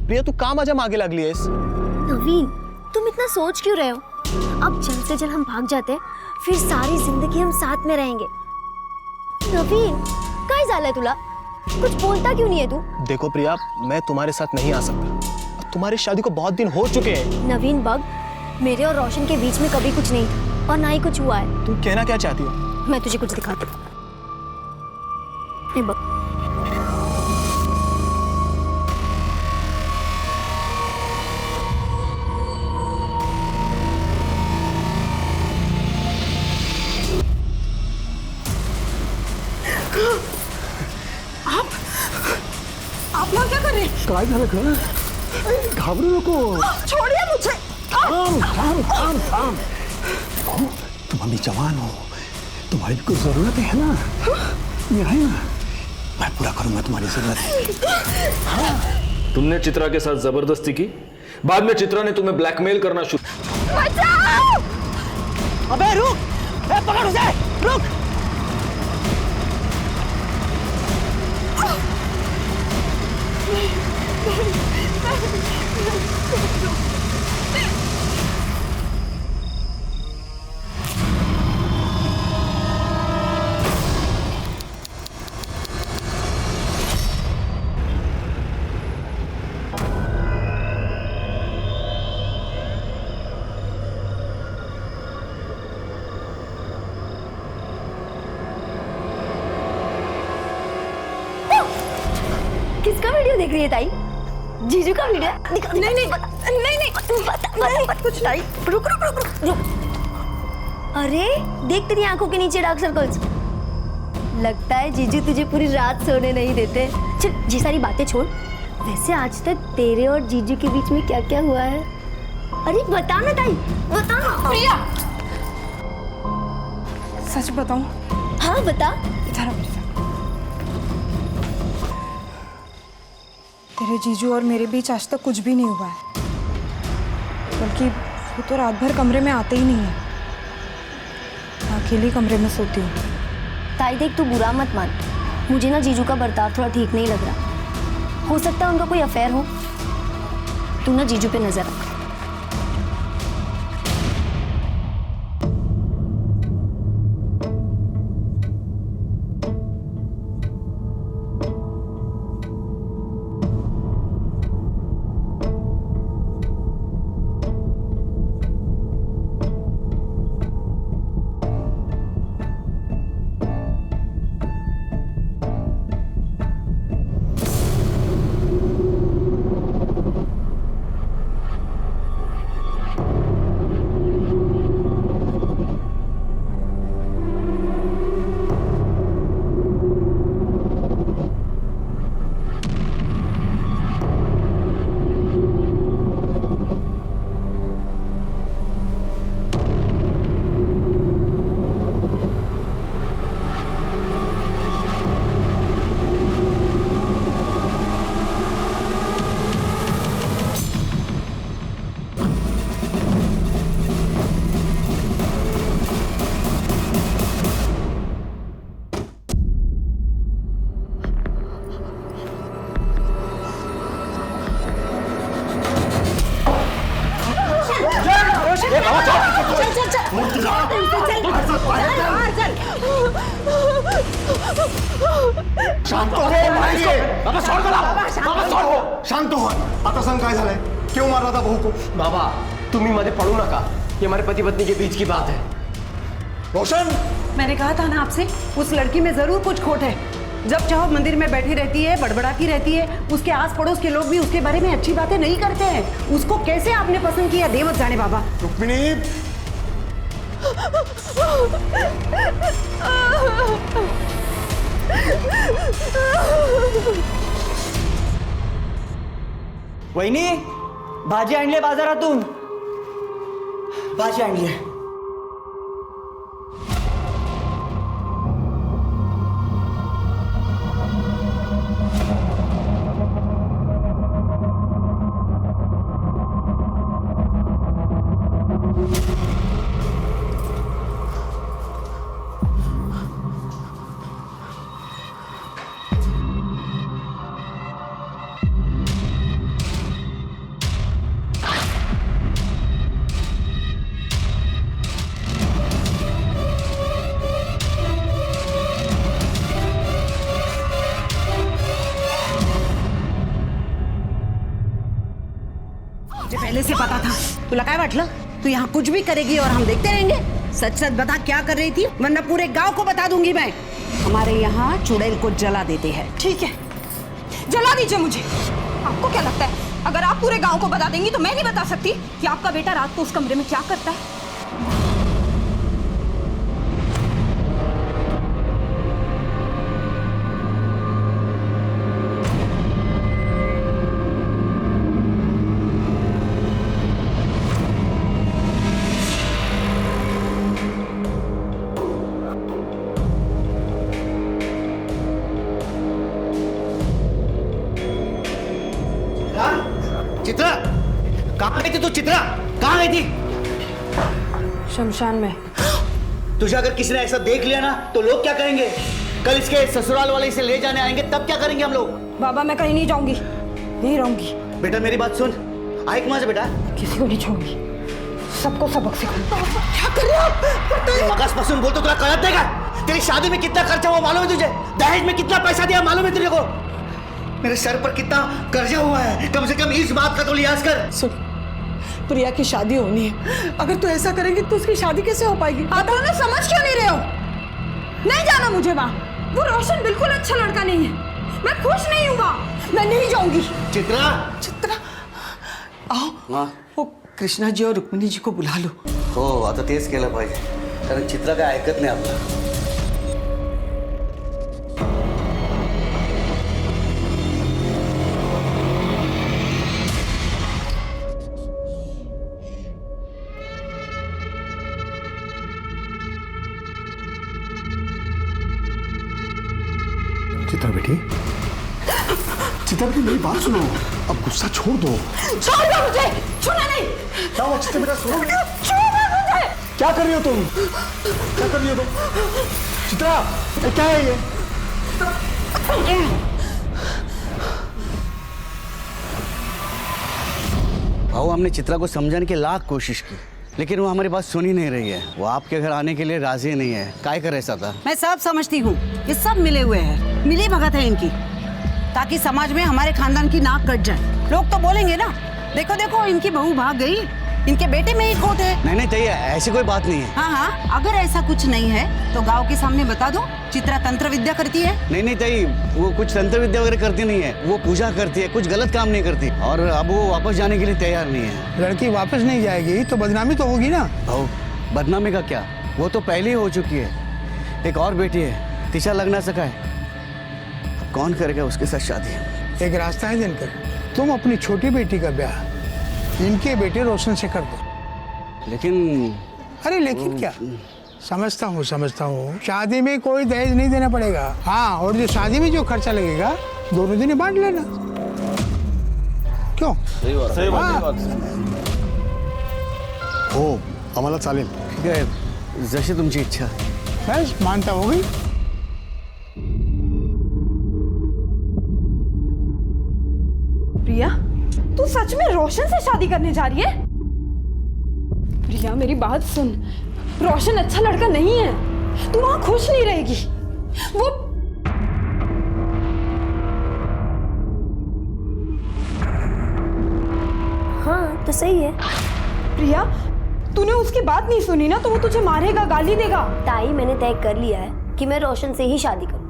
प्रिया तू का माझ्या मागे लागली आहेस? नवीन, तुम इतना सोच क्यों रहे हो? अब जल्द से जल्द हम भाग जाते हैं, फिर सारी जिंदगी हम साथ में रहेंगे। नवीन, काय झालंय तुला? कुछ बोलता क्यों नहीं है तू? देखो प्रिया, मैं तुम्हारे साथ नहीं आ सकता। तुम्हारी शादी को बहुत दिन हो चुके हैं। नवीन बग, मेरे और रोशन के बीच में कभी कुछ नहीं था और ना ही कुछ हुआ है। तुम कहना क्या चाहती हो? मैं तुझे कुछ दिखाती हूँ। ये बग, आप यहाँ क्या कर रहे हैं? काय झालं ग? घाबरू नको. छोड़िए मुझे. थांब थांब थांब थांब. तुम अभी जवान हो, तुम्हारी भी कुछ जरूरत है ना? मैं है ना, मैं पूरा करूंगा तुम्हारी जरूरत. तुमने चित्रा के साथ जबरदस्ती की, बाद में चित्रा ने तुम्हें ब्लैकमेल करना शुरू. बचाओ! अबे रुक! पकड़ उसे! रुक! किसका वीडियो देख रही है ताई? जीजू का वीडियो? नहीं नहीं नहीं कुछ नहीं. रुक रुक रुक रुक रुक. अरे देख तेरी आंखों के नीचे डार्क सर्कल्स. लगता है जीजू तुझे पूरी रात सोने नहीं देते. चल ये सारी बातें छोड़. वैसे आज तक तेरे और जीजू के बीच में क्या क्या हुआ है? अरे बता ना ताई, बता ना. प्रिया, सच बताऊं? हाँ बता. इधर आ प्रिया. तेरे जीजू और मेरे बीच आज तक कुछ भी नहीं हुआ है, बल्कि वो तो रात भर कमरे में आते ही नहीं है. मैं अकेले कमरे में सोती हूँ. ताई देख, तू बुरा मत मान. मुझे ना जीजू का बर्ताव थोड़ा ठीक नहीं लग रहा. हो सकता है उनका कोई अफेयर हो. तू ना जीजू पे नजर रख. शांत हो. बाबा सोड मला. बाबा सोड हो. शांत हो. आता सांग काय झालंय? क्यों मार रहा था बहू को? बाबा तुम्ही मध्ये पड़ू नका. ये हमारे पति पत्नी के बीच की बात है. रोशन, मैंने कहा था ना आपसे, उस लड़की में जरूर कुछ खोट है. जब चाहो मंदिर में बैठी रहती है, बड़बड़ाती रहती है. उसके आस पड़ोस के लोग भी उसके बारे में अच्छी बातें नहीं करते हैं. उसको कैसे आपने पसंद किया, दे मत जाने बाबा. रुक्मिणी, वहिनी, भाजी आणली बाजारातून. भाजी आणली. मुझे पहले से पता था। तू लगाए वाटला, तू यहाँ कुछ भी करेगी और हम देखते रहेंगे। सच सच बता क्या कर रही थी, वरना पूरे गांव को बता दूंगी मैं। हमारे यहाँ चुड़ैल को जला देते हैं। ठीक है, जला दीजिए मुझे। आपको क्या लगता है अगर आप पूरे गांव को बता देंगी तो मैं नहीं बता सकती कि आपका बेटा रात को उस कमरे में क्या करता है? चित्रा, कहाँ गई थी तू? चित्रा कहाँ गई थी? शमशान में। तुझे अगर किसी ने ऐसा देख लिया ना तो लोग क्या करेंगे? कल इसके ससुराल वाले इसे ले जाने आएंगे, तब क्या करेंगे हम लोग? बाबा मैं कहीं नहीं जाऊंगी, यहीं रहूंगी। बेटा मेरी बात सुन, आए कहाँ से बेटा? किसी को नहीं छोड़ूंगी, सबको सबक सिखाऊंगी। क्या कर रहे हो आप? मगज पसंद बोल तो तुझे करत देगा। तेरी शादी में कितना खर्चा हुआ मालूम है तुझे? दहेज में कितना पैसा दिया मालूम है तुझे को? मेरे सर पर कितना कर्जा हुआ है, कम से कम इस बात का तो लिहाज कर। सुन, प्रिया की शादी होनी है, अगर तू ऐसा करेंगी तो उसकी शादी कैसे हो पाएगी? आप दोनों समझ क्यों नहीं रहे हो? नहीं जाना मुझे वहाँ। वो रोशन बिल्कुल अच्छा लड़का नहीं है, मैं खुश नहीं हूँ वहाँ, मैं नहीं जाऊंगी। चित्रा, चित्रा, आओ, हाँ वो कृष्णा जी और रुक्मिणी जी को बुला लो। हो आता तेच केलं पाहिजे, कारण चित्रा काय ऐकत नाही आपलं। चित्रा बेटी, चित्रा बेटी मेरी बात सुनो, अब गुस्सा छोड़ दो। छोड़ दो मुझे, छूना नहीं। क्या हुआ चित्रा बेटा? सुनो, छोड़ो मुझे। क्या कर रही हो तुम? क्या कर रही हो तुम? चित्रा, ये क्या है ये? भाऊ हमने चित्रा को समझाने की लाख कोशिश की, लेकिन वो हमारी बात सुन ही नहीं रही है। वो आपके घर आने के लिए राजी नहीं है। काय करे ऐसा था? मैं सब समझती हूँ, ये सब मिले हुए हैं, मिली भगत है इनकी, ताकि समाज में हमारे खानदान की नाक कट जाए। लोग तो बोलेंगे ना, देखो देखो इनकी बहू भाग गई, इनके बेटे में ही खोट है। नहीं नहीं ताई, ऐसी कोई बात नहीं है। हाँ हाँ, अगर ऐसा कुछ नहीं है तो गांव के सामने बता दो चित्रा तंत्र विद्या करती है। नहीं नहीं ताई, वो कुछ तंत्र विद्या वगैरह करती नहीं है, वो पूजा करती है, कुछ गलत काम नहीं करती, और अब वो वापस जाने के लिए तैयार नहीं है। लड़की वापस नहीं जाएगी तो बदनामी तो होगी ना। भाऊ बदनामी का क्या, वो तो पहले ही हो चुकी है। एक और बेटी है, तिशा लग ना सका है, अब कौन करेगा उसके साथ शादी? एक रास्ता है दिनकर, तुम अपनी छोटी बेटी का ब्याह इनके बेटे रोशन से कर दो। लेकिन अरे लेकिन क्या, समझता हूँ शादी में कोई दहेज नहीं देना पड़ेगा। हाँ, और जो शादी में जो खर्चा लगेगा दोनों दिन बांट लेना। क्यों? सही बात। हो, आम्हाला चालेल। ठीक आहे, जशी तुमची इच्छा। बस मानता हो गई। प्रिया, तू सच में रोशन से शादी करने जा रही है? प्रिया मेरी बात सुन, रोशन अच्छा लड़का नहीं है, तू वहां खुश नहीं रहेगी। वो हाँ तो सही है। प्रिया, तूने उसकी बात नहीं सुनी ना तो वो तुझे मारेगा, गाली देगा। ताई मैंने तय कर लिया है कि मैं रोशन से ही शादी करूँ।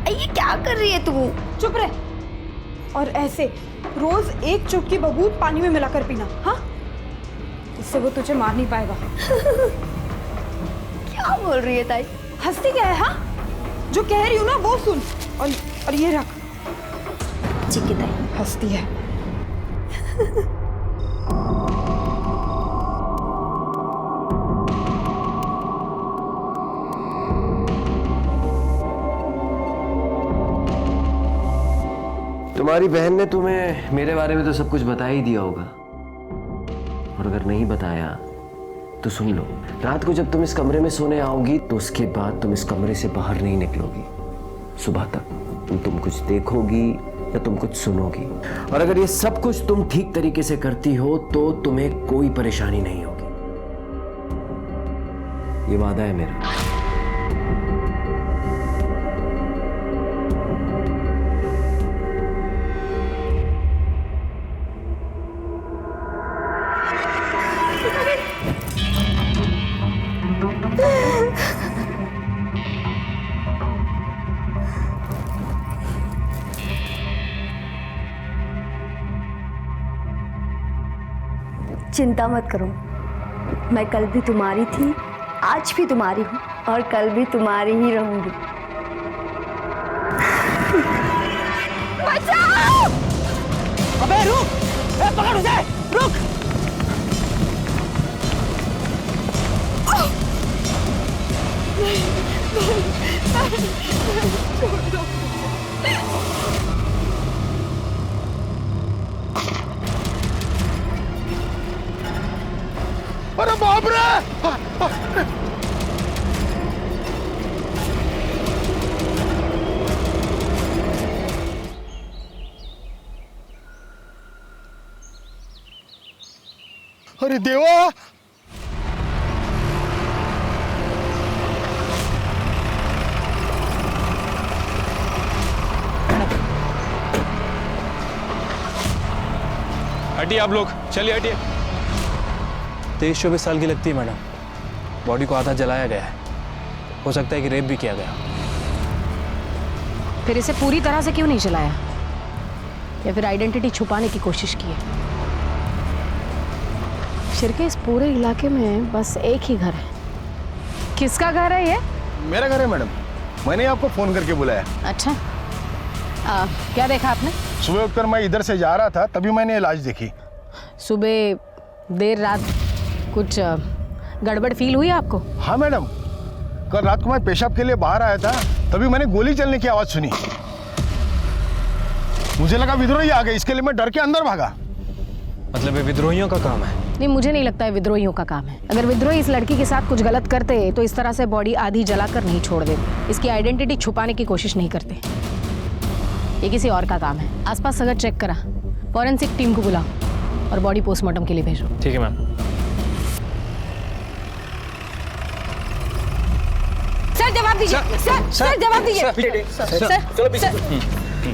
ये क्या कर रही है तू? चुप रह। और ऐसे रोज एक चुटकी बबूत पानी में मिलाकर पीना, हाँ? इससे वो तुझे मार नहीं पाएगा। क्या बोल रही है ताई? हंसती क्या है? हाँ, जो कह रही हूँ ना वो सुन। और ये रख। ठीक है ताई। हंसती है। तुम्हारी बहन ने तुम्हें मेरे बारे में तो सब कुछ बता ही दिया होगा, और अगर नहीं बताया तो सुन लो, रात को जब तुम इस कमरे में सोने आओगी तो उसके बाद तुम इस कमरे से बाहर नहीं निकलोगी। सुबह तक तुम कुछ देखोगी या तुम कुछ सुनोगी। और अगर ये सब कुछ तुम ठीक तरीके से करती हो तो तुम्हें कोई परेशानी नहीं होगी। ये वादा है मेरा। चिंता मत करो, मैं कल भी तुम्हारी थी, आज भी तुम्हारी हूँ और कल भी तुम्हारी ही रहूंगी। बचाओ! अबे रुक, पकड़ उसे, रुक। अरे बाप रे! अरे देवा! हटिए आप लोग, चलिए हटिए। 23-24 साल की लगती है मैडम। बॉडी को आधा जलाया गया है, हो सकता है कि रेप भी किया गया। फिर इसे पूरी तरह से क्यों नहीं जलाया, या फिर आइडेंटिटी छुपाने की कोशिश की है? शिरके, इस पूरे इलाके में बस एक ही घर है। किसका घर है ये? मेरा घर है मैडम, मैंने आपको फोन करके बुलाया। अच्छा, क्या देखा आपने? सुबह उठकर मैं इधर से जा रहा था, तभी मैंने लाश देखी। सुबह देर रात कुछ गड़बड़ फील हुई आपको? हाँ मैडम, कल रात को मैं पेशाब के लिए बाहर आया था, तभी मैंने गोली चलने की आवाज सुनी। मुझे लगा विद्रोही आ गए, इसके लिए मैं डर के अंदर भागा। मतलब ये विद्रोहियों का काम है? नहीं, मुझे नहीं लगता है विद्रोहियों का काम है। अगर विद्रोही इस लड़की के साथ कुछ गलत करते तो इस तरह से बॉडी आधी जलाकर नहीं छोड़ देते। इसकी आइडेंटिटी छुपाने की कोशिश नहीं करते। ये किसी और का काम है। आसपास अगर चेक करा, फॉरेंसिक टीम को बुलाओ और बॉडी पोस्टमार्टम के लिए भेजो। ठीक है मैम। सर जवाब दीजिए। सर जवाब दीजिए।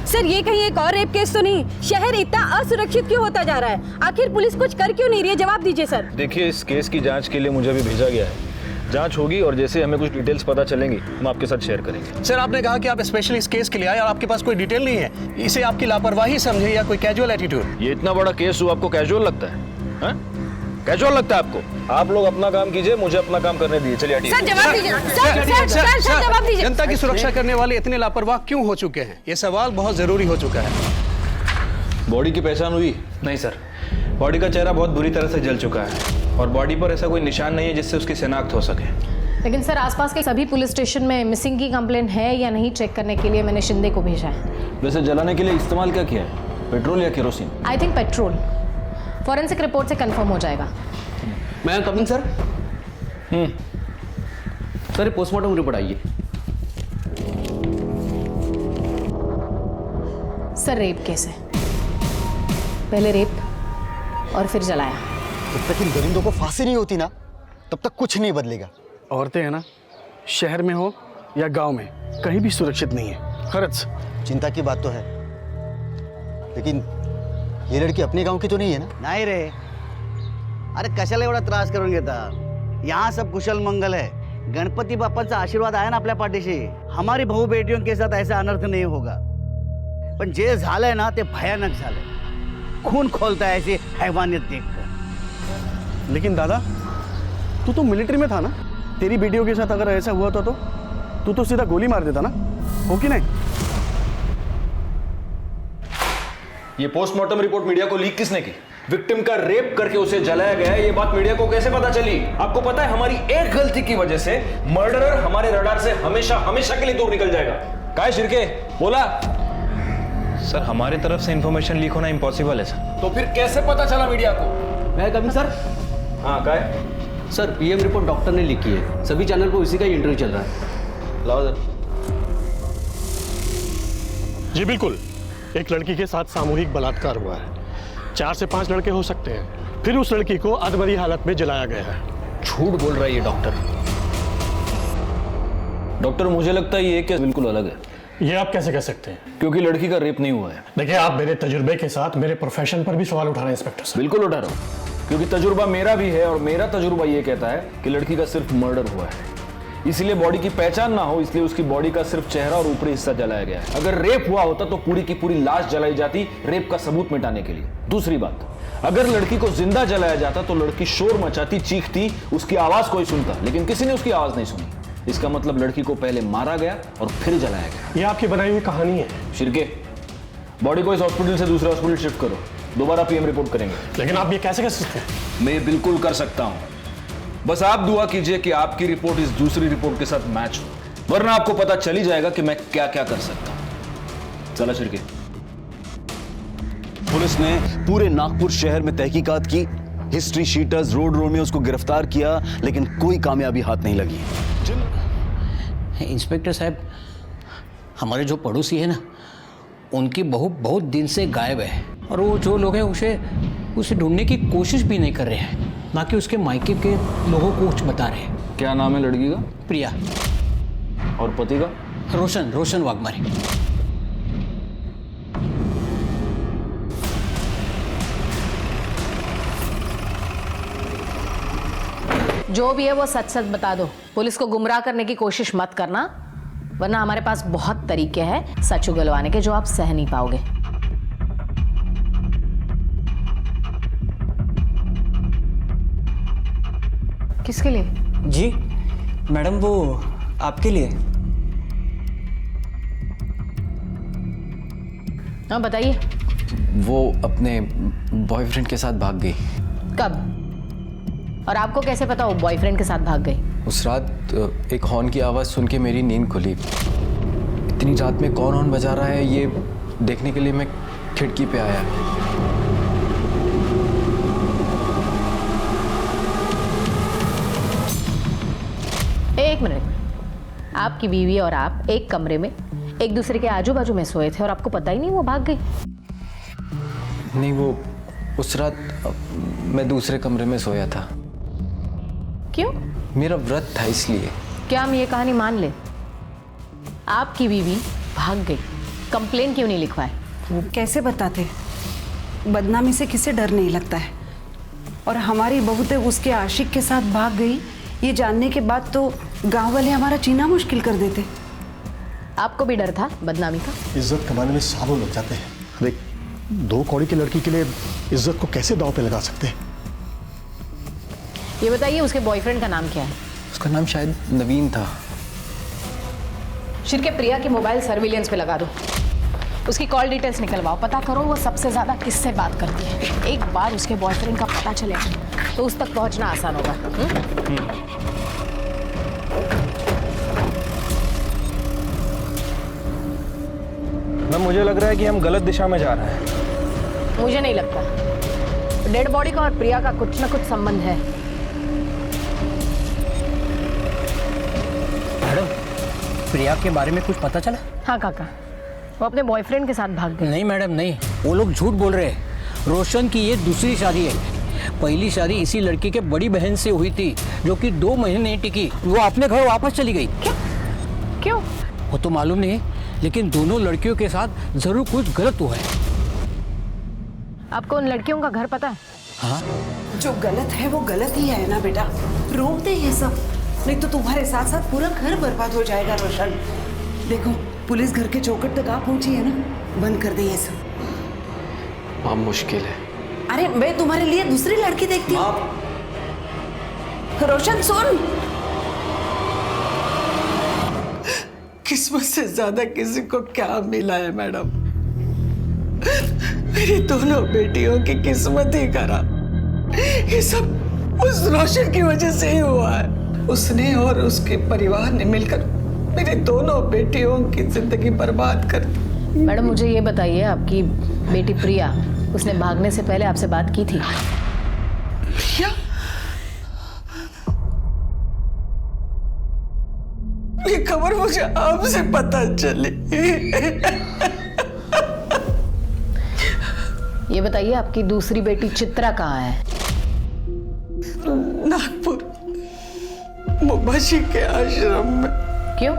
सर ये कहीं एक और रेप केस तो नहीं? शहर इतना असुरक्षित क्यों होता जा रहा है? आखिर पुलिस कुछ कर क्यों नहीं रही है? जवाब दीजिए सर। देखिए, इस केस की जांच के लिए मुझे अभी भेजा गया है। जांच होगी और जैसे हमें कुछ डिटेल्स पता चलेंगी हम आपके साथ शेयर करेंगे। सर, आपने कहा कि आप स्पेशली इस केस के लिए आए और आपके पास कोई डिटेल नहीं है। इसे आपकी लापरवाही समझे या कोई कैजुअल एटीट्यूड? ये इतना बड़ा केस हुआ, आपको कैजुअल लगता है? कैजुअल लगता है आपको? आप लोग अपना काम कीजिए, मुझे अपना काम करने दीजिए। चलिए हटिए। सर जवाब दीजिए। सर जवाब दीजिए। जनता की सुरक्षा करने वाले इतने लापरवाह क्यों हो चुके हैं? ये सवाल बहुत जरूरी हो चुका है। बॉडी की पहचान हुई? नहीं सर, बॉडी का चेहरा बहुत बुरी तरह से जल चुका है और बॉडी पर ऐसा कोई निशान नहीं है जिससे उसकी शिनाख्त हो सके। लेकिन सर, आसपास के सभी पुलिस स्टेशन में मिसिंग की कंप्लेंट है या नहीं चेक करने के लिए मैंने शिंदे को भेजा है। वैसे जलाने के लिए इस्तेमाल क्या किया है, पेट्रोल या kerosene? I think petrol. Forensic report से कंफर्म हो जाएगा। मैं coming sir. Sir, postmortem report आइए। सर रेप केस है, पहले रेप और फिर जलाया। जब तक इन दरिंदों को फांसी नहीं होती ना, तब तक कुछ नहीं बदलेगा। औरतें हैं ना, शहर में हो या गांव में, कहीं भी सुरक्षित नहीं है। खरच चिंता की बात तो है, लेकिन ये लड़की अपने गांव की तो नहीं है ना? नाही रे, अरे कशाला एवढा त्रास करून घेता? यहाँ सब कुशल मंगल है। गणपति बाप्पाचा आशीर्वाद आहे ना आपल्या पाठीशी। हमारी भाऊ बेटियों के साथ ऐसा अनर्थ नहीं होगा। पण जे झालंय ना ते भयानक झालंय। खून खोलता है ऐसी हैवानियत देखकर। लेकिन दादा, तू तो मिलिट्री में था ना? तेरी बेटियों के साथ अगर ऐसा हुआ था तो तू तो सीधा गोली मार देता ना, हो कि नहीं? ये पोस्टमार्टम रिपोर्ट मीडिया को लीक किसने की? विक्टिम का रेप करके उसे जलाया गया है, ये बात मीडिया को कैसे पता चली? आपको पता है, हमारी एक गलती की वजह से मर्डरर हमारे रडार से हमेशा हमेशा के लिए दूर निकल जाएगा। काय शिरके, बोला? सर, हमारी तरफ से इंफॉर्मेशन लीक होना इम्पॉसिबल है सर। तो फिर कैसे पता चला मीडिया को? मैं कमिंग सर। हाँ, काय? सर, पीएम रिपोर्ट डॉक्टर ने लिखी है, सभी चैनल पर उसी का ही इंटरव्यू चल रहा है। लाओ सर। जी बिल्कुल, एक लड़की के साथ सामूहिक बलात्कार हुआ है। 4 से 5 लड़के हो सकते हैं। फिर उस लड़की को अधमरी हालत में जलाया गया है। झूठ बोल रहा है ये डॉक्टर। डॉक्टर मुझे लगता है ये केस बिल्कुल अलग है। ये आप कैसे कह सकते हैं? क्योंकि लड़की का रेप नहीं हुआ है। देखिए, आप मेरे तजुर्बे के साथ मेरे प्रोफेशन पर भी सवाल उठा रहे हैं इंस्पेक्टर साहब। बिल्कुल उठा रहा हूँ, क्योंकि तजुर्बा मेरा भी है और मेरा तजुर्बा ये कहता है कि लड़की का सिर्फ मर्डर हुआ है। इसलिए बॉडी की पहचान ना हो, इसलिए उसकी बॉडी का सिर्फ चेहरा और ऊपरी हिस्सा जलाया गया है। अगर रेप हुआ होता तो पूरी की पूरी लाश जलाई जाती, रेप का सबूत मिटाने के लिए। दूसरी बात, अगर लड़की को जिंदा जलाया जाता तो लड़की शोर मचाती, चीखती, उसकी आवाज कोई सुनता, लेकिन किसी ने उसकी आवाज नहीं सुनी। इसका मतलब लड़की को पहले मारा गया और फिर जलाया गया। ये आपकी बनाई हुई कहानी है। शिरके, बॉडी को इस हॉस्पिटल से दूसरे हॉस्पिटल शिफ्ट करो, दोबारा पीएम रिपोर्ट करेंगे। लेकिन आप ये कैसे कर सकते हैं? मैं बिल्कुल कर सकता हूं, बस आप दुआ कीजिए कि आपकी रिपोर्ट इस दूसरी रिपोर्ट के साथ मैच हो, वरना आपको पता चल ही जाएगा कि मैं क्या क्या कर सकता हूं। चला शिरके। पुलिस ने पूरे नागपुर शहर में तहकीकात की, हिस्ट्री शीटर्स, रोड रोमियोस को गिरफ्तार किया, लेकिन कोई कामयाबी हाथ नहीं लगी। इंस्पेक्टर साहब, हमारे जो पड़ोसी है ना, उनकी बहू बहुत दिन से गायब है और वो जो लोग हैं उसे ढूंढने की कोशिश भी नहीं कर रहे हैं, ना कि उसके मायके के लोगों को कुछ बता रहे हैं। क्या नाम है लड़की का? प्रिया। और पति का? रोशन वाघमारे। जो भी है वो सच सच बता दो। पुलिस को गुमराह करने की कोशिश मत करना, वरना हमारे पास बहुत तरीके हैं सच उगलवाने के जो आप सह नहीं पाओगे। किसके लिए? जी मैडम, वो आपके लिए। हाँ बताइए। वो अपने बॉयफ्रेंड के साथ भाग गई। कब? और आपको कैसे पता वो बॉयफ्रेंड के साथ भाग गई? उस रात एक हॉर्न की आवाज़ सुन के मेरी नींद खुली। इतनी रात में कौन हॉर्न बजा रहा है ये देखने के लिए मैं खिड़की पे आया। एक मिनट, आपकी बीवी और आप एक कमरे में एक दूसरे के आजू बाजू में सोए थे और आपको पता ही नहीं वो भाग गई? नहीं, वो उस रात मैं दूसरे कमरे में सोया था। क्यों? मेरा व्रत था इसलिए। क्या हम ये कहानी मान ले? आपकी बीवी भाग गई, कंप्लेन क्यों नहीं लिखवाए? वो कैसे बताते? बदनामी से किसे डर नहीं लगता है। और हमारी बहू तो उसके आशिक के साथ भाग गई, ये जानने के बाद तो गांव वाले हमारा जीना मुश्किल कर देते। आपको भी डर था बदनामी का? इज्जत कमाने में सालों लग जाते हैं। देख, 2 कौड़ी की लड़की के लिए इज्जत को कैसे दांव पे लगा सकते हैं? ये बताइए, उसके बॉयफ्रेंड का नाम क्या है? उसका नाम शायद नवीन था। शिरके, प्रिया की मोबाइल सर्विलेंस पे लगा दो, उसकी कॉल डिटेल्स निकलवाओ, पता करो वो सबसे ज्यादा किससे बात करती है। एक बार उसके बॉयफ्रेंड का पता चलेगा तो उस तक पहुंचना आसान होगा। मुझे लग रहा है कि हम गलत दिशा में जा रहे हैं। मुझे नहीं लगता। डेड बॉडी का और प्रिया का कुछ ना कुछ संबंध है। मैडम, प्रिया के बारे में कुछ पता चला? हाँ काका, वो अपने बॉयफ्रेंड के साथ भाग गई। नहीं मैडम, नहीं, वो लोग झूठ बोल रहे हैं। रोशन की ये दूसरी शादी है। पहली शादी इसी लड़की के बड़ी बहन से हुई थी, जो कि 2 महीने नहीं टिकी, वो अपने घर वापस चली गई। क्यों? वो तो मालूम नहीं, लेकिन दोनों लड़कियों के साथ जरूर कुछ गलत हुआ है। आपको उन लड़कियों का घर पता है? हाँ। जो गलत है वो गलत ही है ना बेटा, रोक दे ये सब, नहीं तो तुम्हारे साथ साथ पूरा घर बर्बाद हो जाएगा। रोशन, देखो पुलिस घर के चौखट तक आ पहुंची है ना, बंद कर दे ये सब। बहुत मुश्किल है। अरे मैं तुम्हारे लिए दूसरी लड़की देखती हूँ। रोशन सुन, किस्मत से ज्यादा किसी को क्या मिला है मैडम? मेरी दोनों बेटियों की किस्मत ही खराब। ये सब उस रोशन की वजह से ही हुआ है। उसने और उसके परिवार ने मिलकर मेरी दोनों बेटियों की जिंदगी बर्बाद कर दी। मैडम मुझे ये बताइए, आपकी बेटी प्रिया, उसने भागने से पहले आपसे बात की थी? प्रिया? ये खबर मुझे आपसे पता चली। ये बताइए आपकी दूसरी बेटी चित्रा कहाँ है? नागपुर मुंबाजी के आश्रम में। क्यों?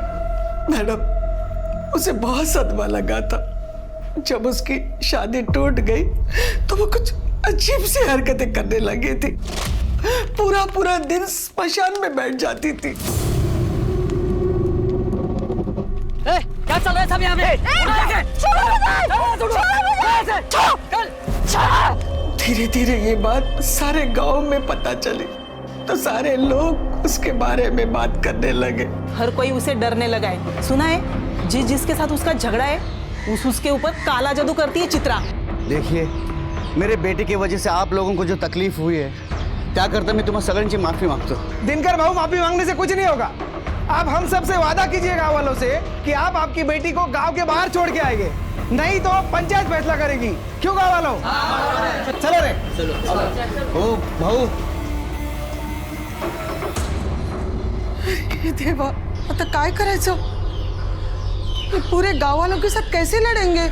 मैडम, उसे बहुत सदमा लगा था। जब उसकी शादी टूट गई तो वो कुछ अजीब सी हरकतें करने लगी थी। पूरा पूरा दिन स्मशान में बैठ जाती थी। क्या चल रहा है सब यहाँ पे? धीरे धीरे ये बात सारे गांव में पता चली तो सारे लोग उसके बारे में बात करने लगे। हर कोई उसे डरने लगा है। सुना है जिसके साथ उसका झगड़ा है उसके ऊपर काला जादू करती है चित्रा। देखिए, मेरे बेटे की वजह से आप लोगों को जो तकलीफ हुई है, क्या करता मैं तुम्हें सगन माफी मांगता हूँ। दिनकर बाबू, माफी मांगने से कुछ नहीं होगा। आप हम सब से वादा कीजिए गांव वालों से कि आप आपकी बेटी को गांव के बाहर छोड़ के आएंगे, नहीं तो पंचायत फैसला करेगी। क्यों गांव वालों? चलो रे, चलो। ओ भाऊ, हे देवा, आता काय करायचं? पूरे गांव वालों के साथ कैसे लड़ेंगे?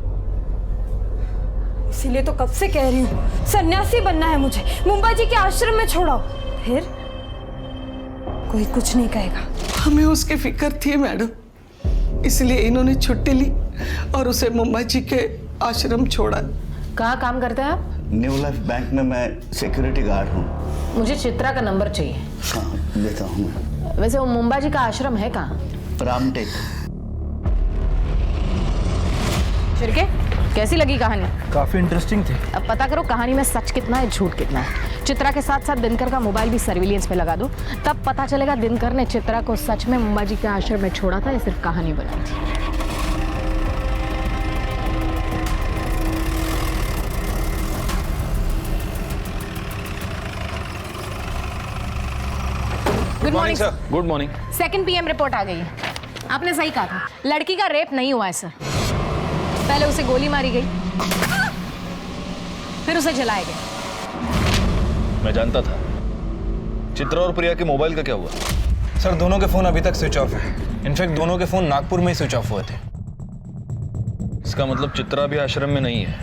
इसीलिए तो कब से कह रही हूँ सन्यासी बनना है मुझे, मुंबा जी के आश्रम में छोड़ाओ, फिर कोई कुछ नहीं कहेगा। हमें उसकी फिक्र थी मैडम, इसलिए इन्होंने छुट्टी ली और उसे मुंबा जी के आश्रम छोड़ा। कहाँ काम करते हैं आप? न्यू लाइफ बैंक में मैं सिक्योरिटी गार्ड हूँ। मुझे चित्रा का नंबर चाहिए। हाँ, देता हूँ मैं। वैसे वो मुंबा जी का आश्रम है कहाँ? रामटेक। शिर्के, कैसी लगी कहानी? काफी इंटरेस्टिंग थी। अब पता करो कहानी में सच कितना है, झूठ कितना है। चित्रा के साथ साथ दिनकर का मोबाइल भी सर्विलियंस पे लगा दो, तब पता चलेगा दिनकर ने चित्रा को सच में मुंबा जी के आश्रम में छोड़ा था या सिर्फ कहानी बनाई थी। Good morning sir. Good morning. 2 PM report आ गई है। आपने सही कहा था, लड़की का रेप नहीं हुआ है सर। पहले उसे गोली मारी गई, फिर उसे जलाया गया। मैं जानता था। चित्रा और प्रिया के मोबाइल का क्या हुआ? सर, दोनों के फोन अभी तक स्विच ऑफ है। इनफैक्ट दोनों के फोन नागपुर में ही स्विच ऑफ हुए थे। इसका मतलब चित्रा भी आश्रम में नहीं है।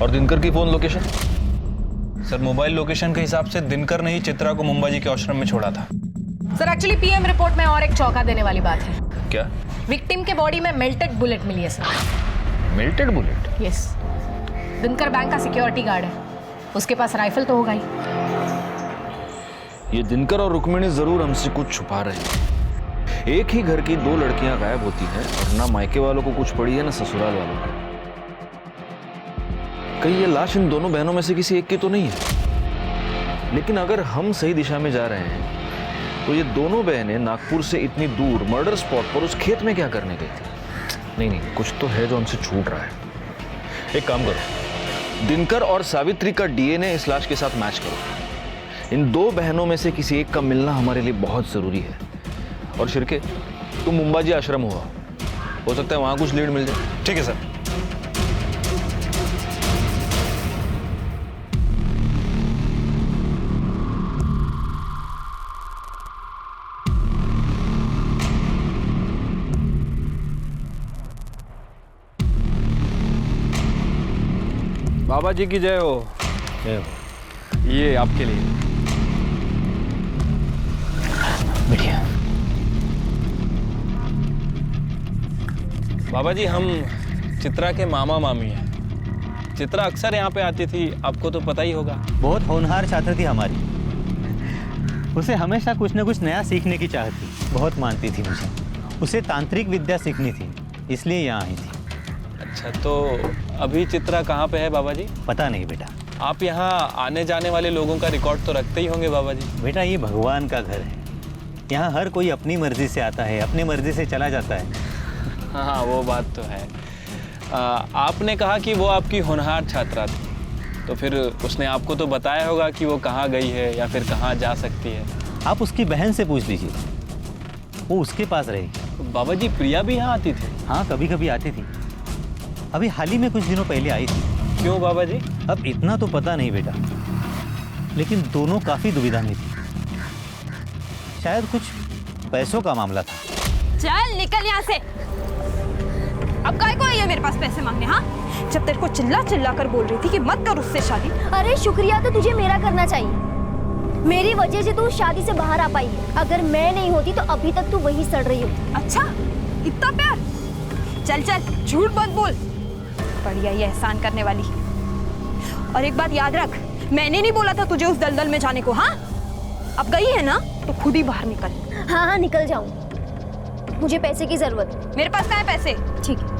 और दिनकर की phone location? Sir, mobile location के हिसाब से दिनकर ने ही चित्रा को मुंबा जी के आश्रम में छोड़ा था। सर, एक्चुअली PM रिपोर्ट में और एक चौंका देने वाली बात है। क्या? विक्टिम के बॉडी में मेल्टेड बुलेट मिली है sir. Melted bullet? Yes. Dinkar bank का सिक्योरिटी गार्ड है, उसके पास राइफल तो होगा ही। ये दिनकर और रुक्मिणी जरूर हमसे कुछ छुपा रहे हैं। एक ही घर की 2 लड़कियां गायब होती हैं और ना मायके वालों को कुछ पड़ी है ना ससुराल वालों को। कहीं ये लाश इन दोनों बहनों में से किसी एक की तो नहीं है। लेकिन अगर हम सही दिशा में जा रहे हैं तो ये दोनों बहनें नागपुर से इतनी दूर मर्डर स्पॉट पर उस खेत में क्या करने गई थी? नहीं, कुछ तो है जो हमसे छूट रहा है। एक काम करो, दिनकर और सावित्री का DNA इस लाश के साथ मैच करो। इन 2 बहनों में से किसी एक का मिलना हमारे लिए बहुत जरूरी है। और शिर्के, तुम मुंबा जी आश्रम हुआ, हो सकता है वहां कुछ लीड मिल जाए। ठीक है सर। बाबा जी की जय हो। जय हो। ये आपके लिए। बढ़िया। बाबा जी, हम चित्रा के मामा मामी हैं। चित्रा अक्सर यहाँ पे आती थी, आपको तो पता ही होगा। बहुत होनहार छात्र थी हमारी। उसे हमेशा कुछ न कुछ नया सीखने की चाहत थी। बहुत मानती थी मुझे। उसे तांत्रिक विद्या सीखनी थी, इसलिए यहाँ आई थी। अच्छा, तो अभी चित्रा कहाँ पे है बाबा जी? पता नहीं बेटा। आप यहाँ आने जाने वाले लोगों का रिकॉर्ड तो रखते ही होंगे बाबा जी। बेटा, ये भगवान का घर है। यहाँ हर कोई अपनी मर्जी से आता है, अपनी मर्जी से चला जाता है। हाँ, वो बात तो है। आपने कहा कि वो आपकी होनहार छात्रा थी, तो फिर उसने आपको तो बताया होगा कि वो कहाँ गई है या फिर कहाँ जा सकती है। आप उसकी बहन से पूछ लीजिए, वो उसके पास रहेगी। बाबा जी, प्रिया भी यहाँ आती थी? हाँ, कभी कभी आती थी। अभी हाल ही में कुछ दिनों पहले आई थी। क्यों बाबा जी? अब इतना तो पता नहीं बेटा, लेकिन दोनों काफी दुविधा में थी। शायद कुछ पैसों का मामला था। चल निकल यहाँ से। अब काय को आई है मेरे पास पैसे मांगने? हाँ, जब तेरे को चिल्ला चिल्ला कर बोल रही थी कि मत कर उससे शादी। अरे शुक्रिया तो तुझे मेरा करना चाहिए। मेरी वजह से तू शादी से बाहर आ पाई है। अगर मैं नहीं होती तो अभी तक तू वहीं सड़ रही होती। अच्छा, इतना प्यार? चल चल, झूठ मत बोल। बढ़िया ये एहसान करने वाली। और एक बात याद रख, मैंने नहीं बोला था तुझे उस दलदल में जाने को। हाँ, अब गई है ना तो खुद ही बाहर निकल। हाँ हाँ निकल जाऊँ, मुझे पैसे की जरूरत है। मेरे पास कहाँ है पैसे? ठीक है,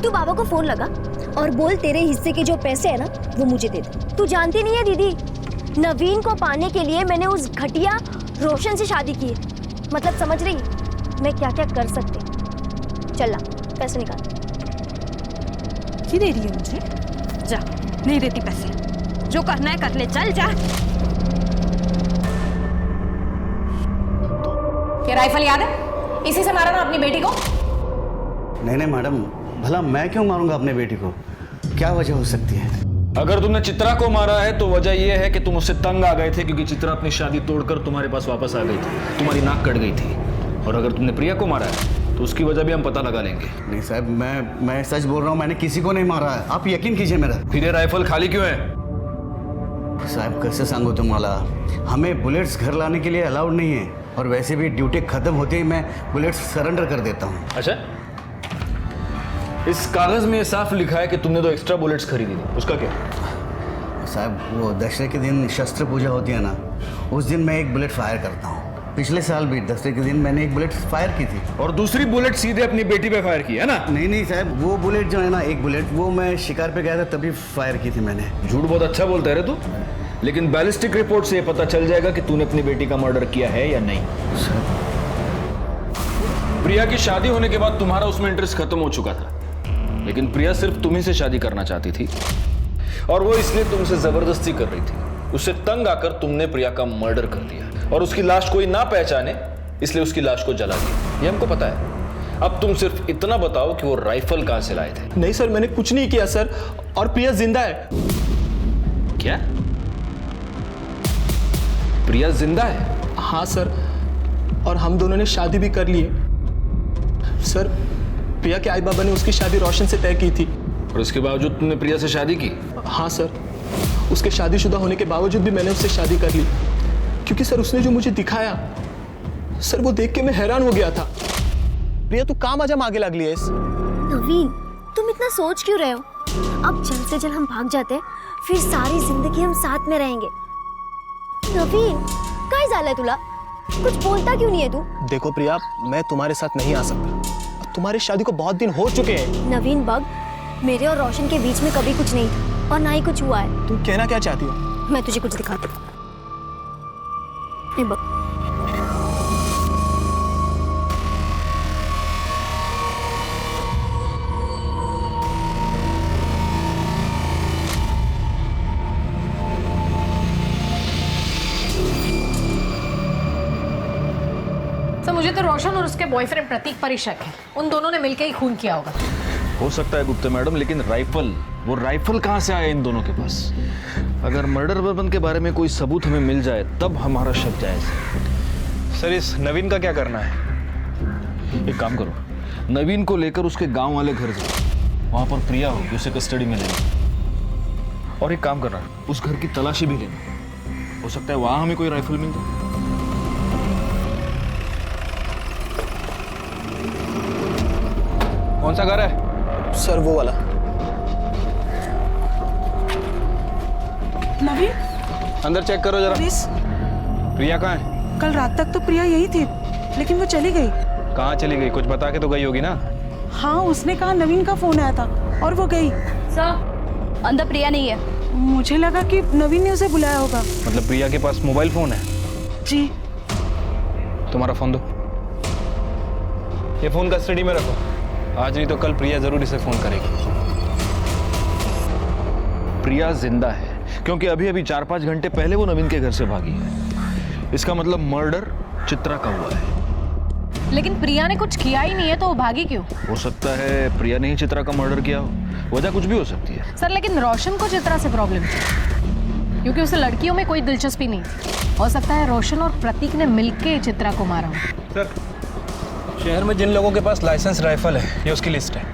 तू बाबा को फोन लगा और बोल तेरे हिस्से के जो पैसे है ना वो मुझे दे दे। तू जानती नहीं है दीदी, नवीन को पाने के लिए मैंने उस घटिया रोशन से शादी की है। मतलब समझ रही मैं क्या क्या कर सकती। चल ला पैसे निकाल। ये दे रही है मुझे? जा, नहीं देती पैसे। जो करना है कर ले, चल जा। ये राइफल याद है? इसी से मारा ना अपनी बेटी को? नहीं मैडम, भला मैं क्यों मारूंगा अपने बेटी को? क्या वजह हो सकती है? अगर तुमने चित्रा को मारा है तो वजह यह है कि तुम उससे तंग आ गए थे, क्योंकि चित्रा अपनी शादी तोड़कर तुम्हारे पास वापस आ गई थी, तुम्हारी नाक कट गई थी। और अगर तुमने प्रिया को मारा है तो उसकी वजह भी हम पता लगा लेंगे। नहीं साहब, मैं सच बोल रहा हूँ, मैंने किसी को नहीं मारा है। आप यकीन कीजिए मेरा। फिर ये राइफल खाली क्यों है? साहब कैसे सांगू तुम्हाला, हमें बुलेट्स घर लाने के लिए अलाउड नहीं है, और वैसे भी ड्यूटी खत्म होते ही मैं बुलेट्स सरेंडर कर देता हूँ। अच्छा, इस कागज में साफ लिखा है कि तुमने 2 एक्स्ट्रा बुलेट्स खरीदी थी, उसका क्या? साहब वो दशहरे के दिन शस्त्र पूजा होती है ना, उस दिन मैं 1 बुलेट फायर करता हूँ। पिछले साल भी दशहरे के दिन मैंने 1 बुलेट फायर की थी। और दूसरी बुलेट सीधे अपनी बेटी पे फायर की है ना? नहीं साहब, वो बुलेट जो है ना, 1 बुलेट वो मैं शिकार पे गया था तभी फायर की थी मैंने। झूठ बहुत अच्छा बोलता है रे तू, लेकिन बैलिस्टिक रिपोर्ट से ये पता चल जाएगा कि तूने अपनी बेटी का मर्डर किया है या नहीं। प्रिया की शादी होने के बाद तुम्हारा उसमें इंटरेस्ट खत्म हो चुका था, लेकिन प्रिया सिर्फ तुम्ही से शादी करना चाहती थी, और वो इसलिए तुमसे जबरदस्ती कर रही थी। उससे तंग आकर तुमने प्रिया का मर्डर कर दिया, और उसकी लाश कोई ना पहचाने इसलिए उसकी लाश को जला दिया। ये हमको पता है। अब तुम सिर्फ इतना बताओ कि वो राइफल कहां से लाए थे। नहीं सर, मैंने कुछ नहीं किया सर, और प्रिया जिंदा है। क्या? प्रिया जिंदा है? हाँ सर, और हम दोनों ने शादी भी कर ली है। सर, प्रिया के आई बाबा ने उसकी शादी रोशन से तय की थी। और उसके बावजूद तुमने प्रिया से शादी की? हाँ सर, उसके शादीशुदा होने के बावजूद भी मैंने उससे शादी कर ली, क्योंकि सर उसने जो मुझे दिखाया सर, वो देख के मैं हैरान हो गया था। प्रिया तू काम आजा आगे लग लिया। नवीन, तुम इतना सोच क्यों रहे हो? अब जल्द से जल्द हम भाग जाते हैं, फिर सारी जिंदगी हम साथ में रहेंगे। नवीन, काय झालंय तुला? कुछ बोलता क्यों नहीं है तू? देखो प्रिया, मैं तुम्हारे साथ नहीं आ सकता। तुम्हारी शादी को बहुत दिन हो चुके हैं। नवीन बग, मेरे और रोशन के बीच में कभी कुछ नहीं था, और ना ही कुछ हुआ है। तुम कहना क्या चाहती हो? मैं तुझे कुछ दिखाती हूँ। बग, मुझे तो रोशन और उसके बॉयफ्रेंड प्रतीक पर ही शक है। उन दोनों ने मिलकर ही खून किया होगा। हो सकता है गुप्ता मैडम, लेकिन वो राइफल कहां से आया इन दोनों के पास? अगर मर्डर वेपन के बारे में कोई सबूत हमें मिल जाए तब हमारा शक जायज है। सर, इस नवीन का क्या करना है? एक काम करो, नवीन को लेकर उसके गांव वाले घर जाओ, वहां पर प्रिया होगी, उसे कस्टडी में लेना। और एक काम करना, उस घर की तलाशी भी लेना, हो सकता है वहां हमें कोई राइफल मिल जाए। कौन सा घर है? सर वो वाला। नवीन, अंदर चेक करो जरा। प्रिया कहाँ है? कल रात तक तो प्रिया यही थी, लेकिन वो चली गई। कहाँ चली गई? कुछ बता के तो गई होगी ना? हाँ, उसने कहा नवीन का फोन आया था और वो गई। सर, अंदर प्रिया नहीं है। मुझे लगा कि नवीन ने उसे बुलाया होगा। मतलब प्रिया के पास मोबाइल फोन है? जी। तुम्हारा फोन दो। ये फोन कस्टडी में रखो, आज नहीं तो कल प्रिया जरूर इसे फोन करेगी। प्रिया जिंदा है क्योंकि अभी अभी 4-5 घंटे पहले वो नवीन के घर से भागी है। इसका मतलब मर्डर चित्रा का हुआ है। लेकिन प्रिया ने कुछ किया ही नहीं है, तो वो भागी क्यों? हो सकता है प्रिया ने ही चित्रा का मर्डर किया हो। वजह कुछ भी हो सकती है। सर, लेकिन रोशन को चित्रा से प्रॉब्लम थी, क्योंकि उसे लड़कियों में कोई दिलचस्पी नहीं थी। हो सकता है रोशन और प्रतीक ने मिलके चित्रा को मारा हो। सर, शहर में जिन लोगों के पास लाइसेंस राइफल है, ये उसकी लिस्ट है।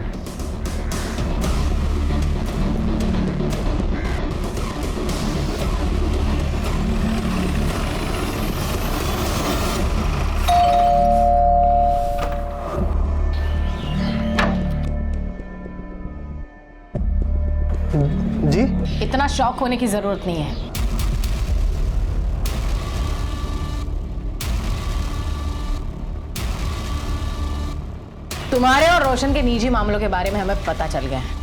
जी? इतना शौक होने की जरूरत नहीं है। तुम्हारे और रोशन के निजी मामलों के बारे में हमें पता चल गया है।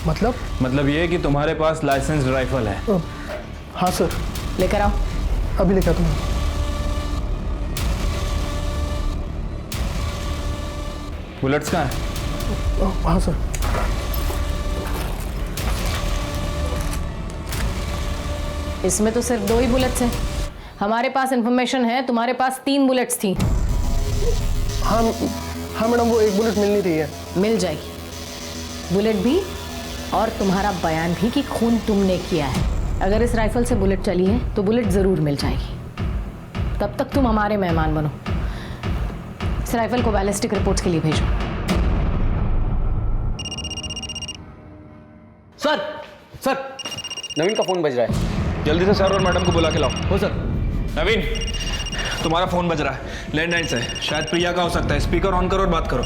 मतलब ये कि तुम्हारे पास लाइसेंस राइफल है? हाँ सर। लेकर आओ। अभी लेकर आता हूँ। बुलेट्स कहाँ है? हाँ सर। इसमें तो सिर्फ 2 ही बुलेट्स हैं। हमारे पास इंफॉर्मेशन है तुम्हारे पास 3 बुलेट्स थी। हाँ हाँ मैडम, वो एक बुलेट मिलनी थी। मिल जाएगी बुलेट भी और तुम्हारा बयान भी कि खून तुमने किया है। अगर इस राइफल से बुलेट चली है तो बुलेट जरूर मिल जाएगी। तब तक तुम हमारे मेहमान बनो। इस राइफल को बैलिस्टिक रिपोर्ट्स के लिए भेजो। सर नवीन का फोन बज रहा है, जल्दी से सर और मैडम को बुला के लाओ। हो सर। नवीन तुम्हारा फोन बज रहा है, लैंडलाइन से, शायद प्रिया का हो सकता है। स्पीकर ऑन करो और बात करो।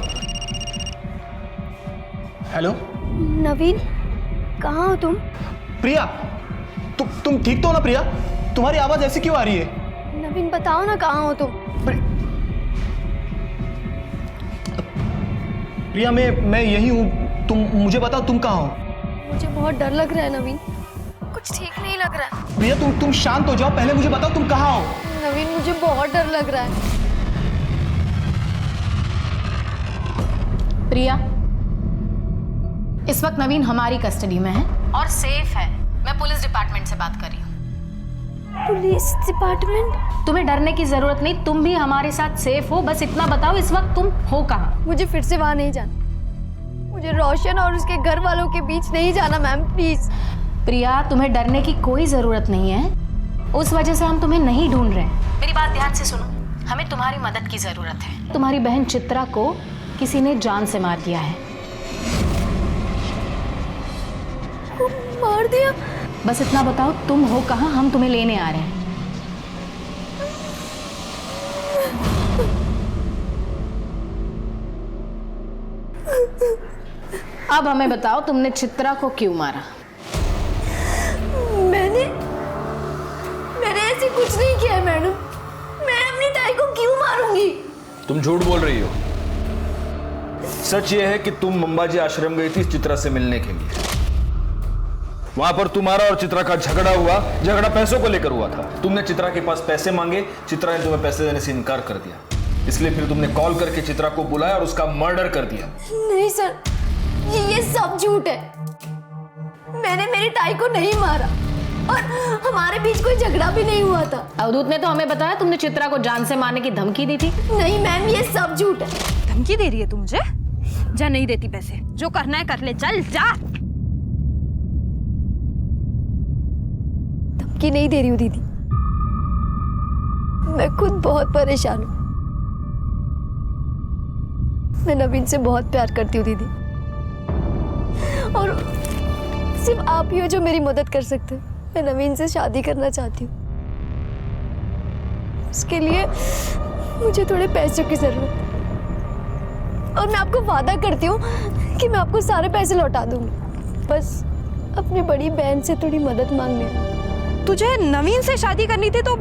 हेलो नवीन, कहाँ हो तुम? प्रिया, तुम ठीक तो हो ना? प्रिया, तुम्हारी आवाज ऐसी क्यों आ रही है? नवीन बताओ ना, कहाँ हो तुम? प्रिया, मैं यही हूँ। तुम मुझे बताओ, तुम कहाँ हो? मुझे बहुत डर लग रहा है नवीन, कुछ ठीक नहीं लग रहा है। प्रिया, तुम शांत हो जाओ, पहले मुझे बताओ तुम कहाँ हो? नवीन मुझे बहुत डर लग रहा है। प्रिया, इस वक्त नवीन हमारी कस्टडी में है और सेफ है। मैं पुलिस डिपार्टमेंट से बात कर रही हूँ। Police department? तुम्हें डरने की जरूरत नहीं, तुम भी हमारे साथ सेफ हो। बस इतना बताओ इस वक्त तुम हो कहाँ? मुझे फिर से वहां नहीं जाना। मुझे रोशन और उसके घर वालों के बीच नहीं जाना मैम, प्लीज। प्रिया, तुम्हें डरने की कोई जरूरत नहीं है। उस वजह से हम तुम्हें नहीं ढूंढ रहे हैं। मेरी बात ध्यान से सुनो, हमें तुम्हारी मदद की जरूरत है। तुम्हारी बहन चित्रा को किसी ने जान से मार दिया है। मार दिया? बस इतना बताओ तुम हो कहाँ, हम तुम्हें लेने आ रहे हैं। अब हमें बताओ तुमने चित्रा को क्यों मारा? मैंने ऐसे कुछ नहीं किया मैडम। मैं अपनी ताई को क्यों मारूंगी? तुम झूठ बोल रही हो। सच ये है कि तुम मंबाजी आश्रम गई थी चित्रा से मिलने के लिए। वहां पर तुम्हारा और चित्रा का झगड़ा हुआ। झगड़ा पैसों को लेकर हुआ था। तुमने चित्रा के पास पैसे मांगे, चित्रा ने तुम्हें पैसे देने से इनकार कर दिया। इसलिए फिर तुमने कॉल करके चित्रा को बुलाया और उसका मर्डर कर दिया। नहीं सर, ये सब झूठ है। मैंने मेरी ताई को नहीं मारा और हमारे बीच कोई झगड़ा भी नहीं हुआ था। अवधूत ने तो हमें बताया तुमने चित्रा को जान से मारने की धमकी दी थी। नहीं मैम, ये सब झूठ है। धमकी दे रही है तू मुझे? जा, नहीं देती पैसे। जो करना है कर ले, चल जा। धमकी नहीं दे रही हूँ दीदी, मैं खुद बहुत परेशान हूँ। मैं नवीन से बहुत प्यार करती हूँ दीदी, और सिर्फ आप ही हो जो मेरी मदद कर सकते हो। मैं नवीन से शादी करना चाहती हूँ। उसके लिए मुझे थोड़े पैसों की जरूरत है, और मैं आपको वादा करती हूँ कि मैं आपको सारे पैसे लौटा दूंगी। बस अपनी बड़ी बहन से थोड़ी मदद मांगने। तुझे नवीन से शादी करनी थी तो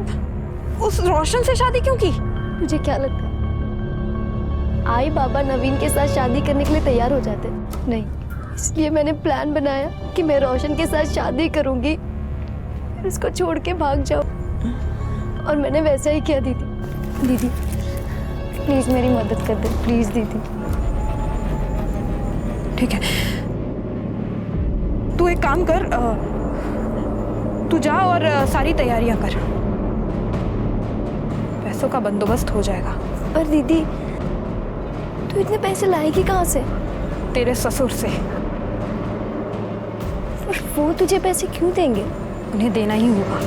उस रोशन से शादी क्यों की? मुझे क्या लगता है आई बाबा नवीन के साथ शादी करने के लिए तैयार हो जाते? नहीं, इसलिए मैंने प्लान बनाया कि मैं रोशन के साथ शादी करूंगी, फिर उसको छोड़ के भाग जाऊं। और मैंने वैसा ही किया दीदी। दीदी प्लीज मेरी मदद कर दे, प्लीज दीदी। ठीक है, तू एक काम कर, तू जा और सारी तैयारियां कर। पैसों का बंदोबस्त हो जाएगा। पर दीदी तू इतने पैसे लाएगी कहाँ से? तेरे ससुर से। और वो तुझे पैसे क्यों देंगे? उन्हें देना ही होगा।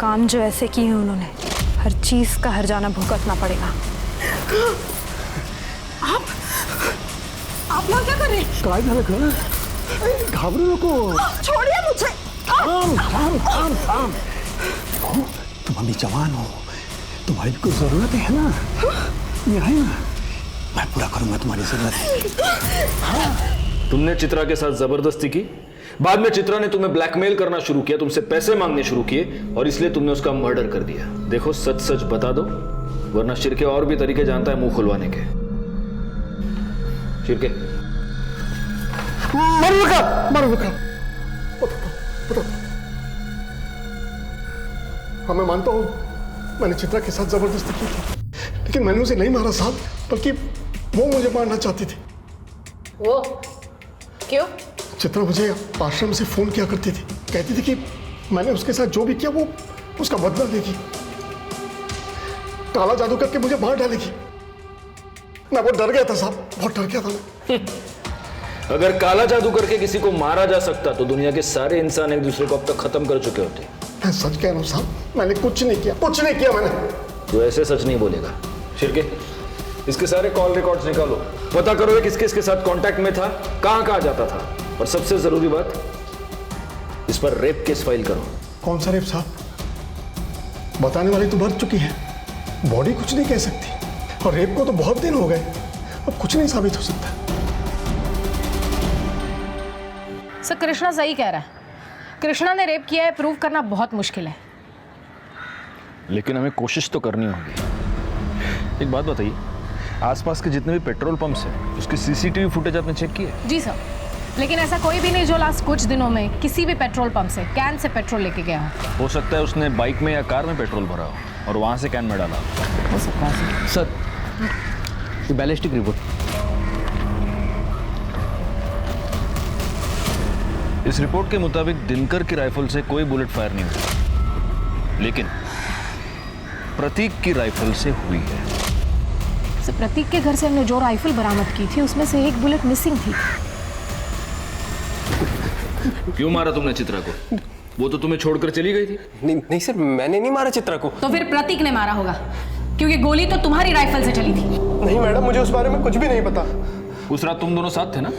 काम जो ऐसे किए हैं उन्होंने, हर चीज का हर्जाना भुगतना पड़ेगा। आप लोग क्या कर रहे हैं? काय झालं ग? घाबरू नको। छोड़िए मुझे। थांब थांब थांब थांब। तुम अभी जवान हो, तुम्हारी कोई जरूरत है ना? मैं है ना, मैं पूरा करूंगा तुम्हारी जरूरत। हाँ तुमने चित्रा के साथ जबरदस्ती की, बाद में चित्रा ने तुम्हें ब्लैकमेल करना शुरू किया, तुमसे पैसे मांगने शुरू किए और इसलिए तुमने उसका मर्डर कर दिया। देखो सच सच बता दो, वरना शिरके और भी तरीके जानता है मुंह खुलवाने के। शिरके बता। हाँ मैं मानता हूँ मैंने चित्रा के साथ जबरदस्ती की थी, लेकिन मैंने उसे नहीं मारा साहब, बल्कि वो मुझे मारना चाहती थी। वो क्यों? चित्रा मुझे आश्रम से फोन किया करती थी, कहती थी कि मैंने उसके साथ जो भी किया वो उसका बदला लेगी, काला जादू करके मुझे मार डालेगी। मैं बहुत डर गया था साहब, बहुत डर गया था मैं। अगर काला जादू करके किसी को मारा जा सकता तो दुनिया के सारे इंसान एक दूसरे को अब तक खत्म कर चुके होते। मैं सच कह रहा हूँ साहब, मैंने कुछ नहीं किया, कुछ नहीं किया मैंने। तो ऐसे सच नहीं बोलेगा। शिरके इसके सारे कॉल रिकॉर्ड्स निकालो, पता करो ये किसके इसके साथ कांटेक्ट में था, कहां कहां जाता था, और सबसे जरूरी बात, इस पर रेप केस फाइल करो। कौन सा रेप साहब? बताने वाली तो मर चुकी है, बॉडी कुछ नहीं कह सकती, और रेप को तो बहुत दिन हो गए, अब कुछ नहीं साबित हो सकता। सर कृष्णा सही कह रहा है, कृष्णा ने रेप किया है प्रूव करना बहुत मुश्किल है। लेकिन हमें कोशिश तो करनी होगी। एक बात बताइए, आसपास के जितने भी पेट्रोल पंप्स हैं उसकी सीसीटीवी फुटेज आपने चेक की है? जी सर, लेकिन ऐसा कोई भी नहीं जो लास्ट कुछ दिनों में किसी भी पेट्रोल पंप से कैन से पेट्रोल लेके गया हो सकता है उसने बाइक में या कार में पेट्रोल भरा हो और वहां से कैन में डाला हो सकता है सर, ये बैलिस्टिक रिपोर्ट। इस रिपोर्ट के मुताबिक दिनकर की राइफल से कोई बुलेट फायर नहीं हुई, लेकिन प्रतीक की राइफल से हुई है। सर प्रतीक के घर से हमने जो राइफल बरामद की थी उसमें से एक बुलेट मिसिंग थी। क्यों मारा तुमने चित्रा को? वो तो तुम्हें छोड़कर चली गई थी। नहीं सर, मैंने नहीं मारा चित्रा को। तो फिर प्रतीक ने मारा होगा, क्योंकि गोली तो तुम्हारी राइफल से चली थी। नहीं मैडम, मुझे उस बारे में कुछ भी नहीं पता। उस रात तुम दोनों साथ थे ना?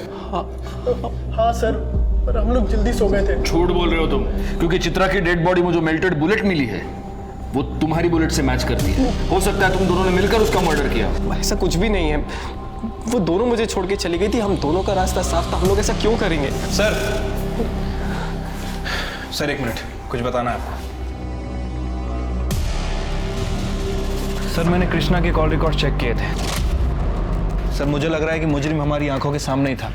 हाँ सर, पर हम लोग जल्दी सो गए थे। झूठ बोल रहे हो तुम, क्योंकि चित्रा की डेड बॉडी में जो मेल्टेड बुलेट मिली है वो तुम्हारी बुलेट से मैच करती है। हो सकता है तुम दोनों ने मिलकर उसका मर्डर किया। ऐसा कुछ भी नहीं है, वो दोनों मुझे छोड़ के चली गई थी, हम दोनों का रास्ता साफ था, हम लोग ऐसा क्यों करेंगे? सर एक मिनट, कुछ बताना है आपको। सर मैंने कृष्णा के कॉल रिकॉर्ड चेक किए थे। सर मुझे लग रहा है कि मुजरिम हमारी आंखों के सामने ही था,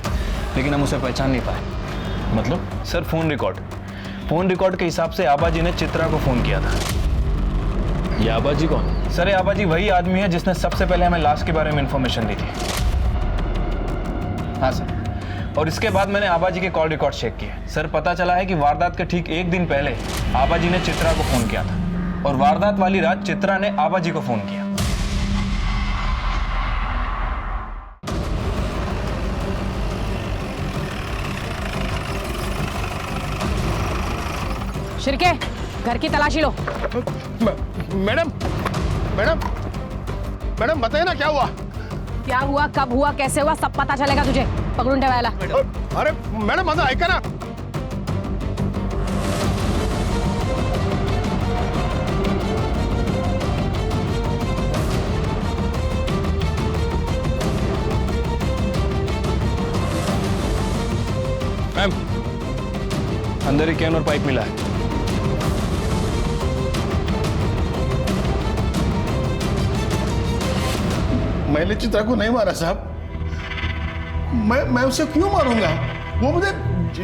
लेकिन हम उसे पहचान नहीं पाए। मतलब? सर फोन रिकॉर्ड के हिसाब से आबाजी ने चित्रा को फोन किया था। ये आबाजी कौन? सर ये आबाजी वही आदमी है जिसने सबसे पहले हमें लाश के बारे में इंफॉर्मेशन दी थी। हाँ सर, और इसके बाद मैंने आबाजी के कॉल रिकॉर्ड चेक किए। सर पता चला है कि वारदात के ठीक एक दिन पहले आबाजी ने चित्रा को फोन किया था, और वारदात वाली रात चित्रा ने आबाजी को फोन किया। शिरके, घर की तलाशी लो। मैडम बताइए ना क्या हुआ? क्या हुआ, कब हुआ, कैसे हुआ, सब पता चलेगा तुझे। पकड़ून ठेवायला। अरे मैडम माझं ऐका ना। मैम, अंदर ही कैन और पाइप मिला है। मैंने चित्रा को नहीं मारा साहब, मैं उसे क्यों मारूंगा? वो मुझे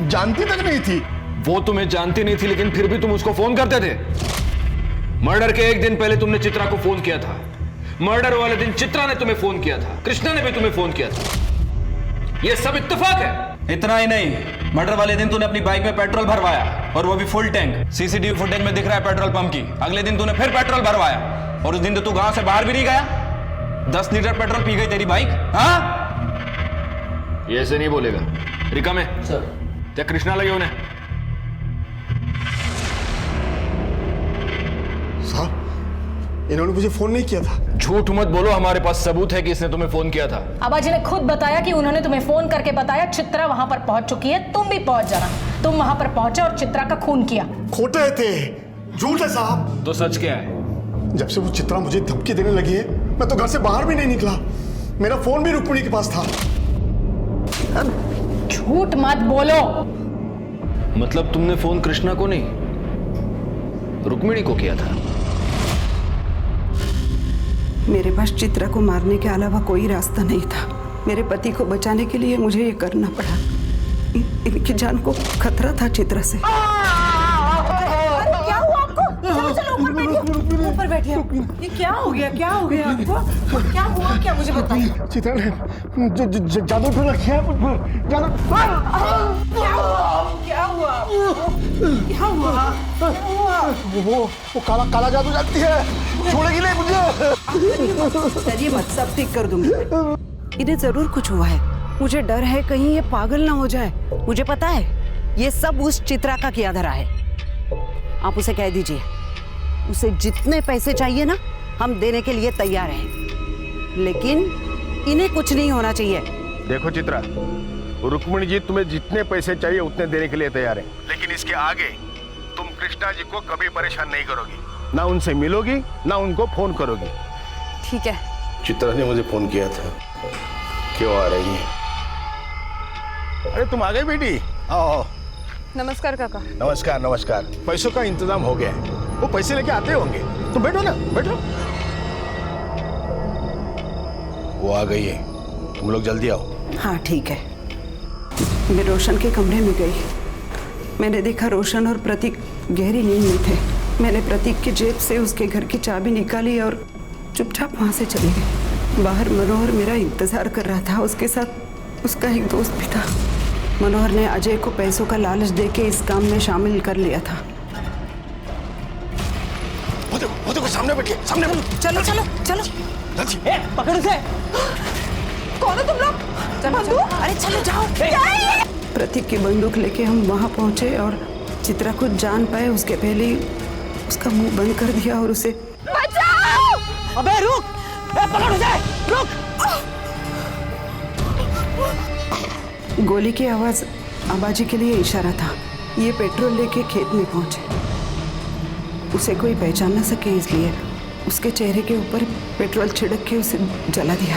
जानती तक नहीं थी। वो तुम्हें जानती नहीं थी, लेकिन फिर भी तुम उसको फोन करते थे। मर्डर के एक दिन पहले तुमने चित्रा को फोन किया था, मर्डर वाले दिन चित्रा ने तुम्हें फोन किया था, कृष्णा ने भी तुम्हें फोन किया था। ये सब इत्तेफाक है। इतना ही नहीं, मर्डर वाले दिन तूने अपनी बाइक में पेट्रोल भरवाया, और वो भी फुल टैंक। सीसीटीवी फुटेज में दिख रहा है पेट्रोल पंप की। अगले दिन तूने फिर पेट्रोल भरवाया, और उस दिन तो तू गांव से बाहर भी नहीं गया। 10 लीटर पेट्रोल पी गई तेरी बाइक। हाँ, ये ऐसे नहीं बोलेगा। रिका में सर क्या कृष्णा लगे उन्हें? साहब इन्होंने मुझे फोन नहीं किया था। झूठ मत बोलो, हमारे पास सबूत है कि इसने तुम्हें फोन किया था। आबाजी ने खुद बताया कि उन्होंने तुम्हें फोन करके बताया चित्रा वहां पर पहुंच चुकी है, तुम भी पहुंच जाना। तुम वहां पर पहुंचे और चित्रा का खून किया। खोटे थे, झूठ है साहब। तो सच क्या है? जब से वो चित्रा मुझे धमकी देने लगी है, मैं तो घर से बाहर भी नहीं निकला। मेरा फोन भी रुक्मिणी के पास था। झूठ मत बोलो। मतलब तुमने फोन कृष्णा को नहीं, रुक्मिणी को किया था? मेरे पास चित्रा को मारने के अलावा कोई रास्ता नहीं था। मेरे पति को बचाने के लिए मुझे ये करना पड़ा। इनकी जान को खतरा था चित्रा से। अरे क्या हुआ आपको? चलो चलो ऊपर बैठिए, ऊपर बैठिए। ये क्या हो गया? क्या हो गया आपको? क्या हुआ? क्या मुझे बताइए। चित्रा ने जादू टोना किया है मुझ पर। जादू क्या हुआ? क्या हुआ? वो काला जादू जानती है, छोड़ेगी नहीं मुझे। चलिए मत, सब ठीक कर दूंगी। इन्हें जरूर कुछ हुआ है। मुझे डर है कहीं ये पागल ना हो जाए। मुझे पता है ये सब उस चित्रा का किया धरा है। आप उसे कह दीजिए, उसे जितने पैसे चाहिए ना हम देने के लिए तैयार हैं, लेकिन इन्हें कुछ नहीं होना चाहिए। देखो चित्रा, रुक्मिणी जी तुम्हें जितने पैसे चाहिए उतने देने के लिए तैयार है, लेकिन इसके आगे तुम कृष्णा जी को कभी परेशान नहीं करोगी, ना उनसे मिलोगी ना उनको फोन करोगी। ठीक है। चित्रा ने मुझे फोन किया था। क्यों आ रही है? अरे तुम आ गई बेटी, आओ। नमस्कार काका। नमस्कार नमस्कार। पैसों का इंतजाम हो गया है, वो पैसे लेके आते होंगे। तुम बैठो ना, बैठो। वो आ गई है, तुम लोग जल्दी आओ। हाँ ठीक है। मैं रोशन के कमरे में गई। मैंने देखा रोशन और प्रतीक गहरी नींद में थे। मैंने प्रतीक की जेब से उसके घर की चाबी निकाली और चुपचाप वहाँ से चली गई। बाहर मनोहर मेरा इंतजार कर रहा था। उसके साथ उसका एक दोस्त भी था। मनोहर ने अजय को पैसों का लालच देके इस काम में शामिल कर लिया था। वो देखो सामने बैठिए, सामने। चलो चलो चलो। पकड़ उसे। कौन हो तुम लोग? बंदूक? अरे चलो जाओ। प्रतीक की बंदूक लेके हम वहाँ पहुंचे और चित्रा कुछ जान पाए उसके पहले ही उसका मुंह बंद कर दिया और उसे बचाओ! अबे रुक! पकड़ उसे! रुक! गोली की आवाज आबाजी के लिए इशारा था। ये पेट्रोल लेके खेत में पहुंचे। उसे कोई पहचान न सके इसलिए उसके चेहरे के ऊपर पेट्रोल छिड़क के उसे जला दिया।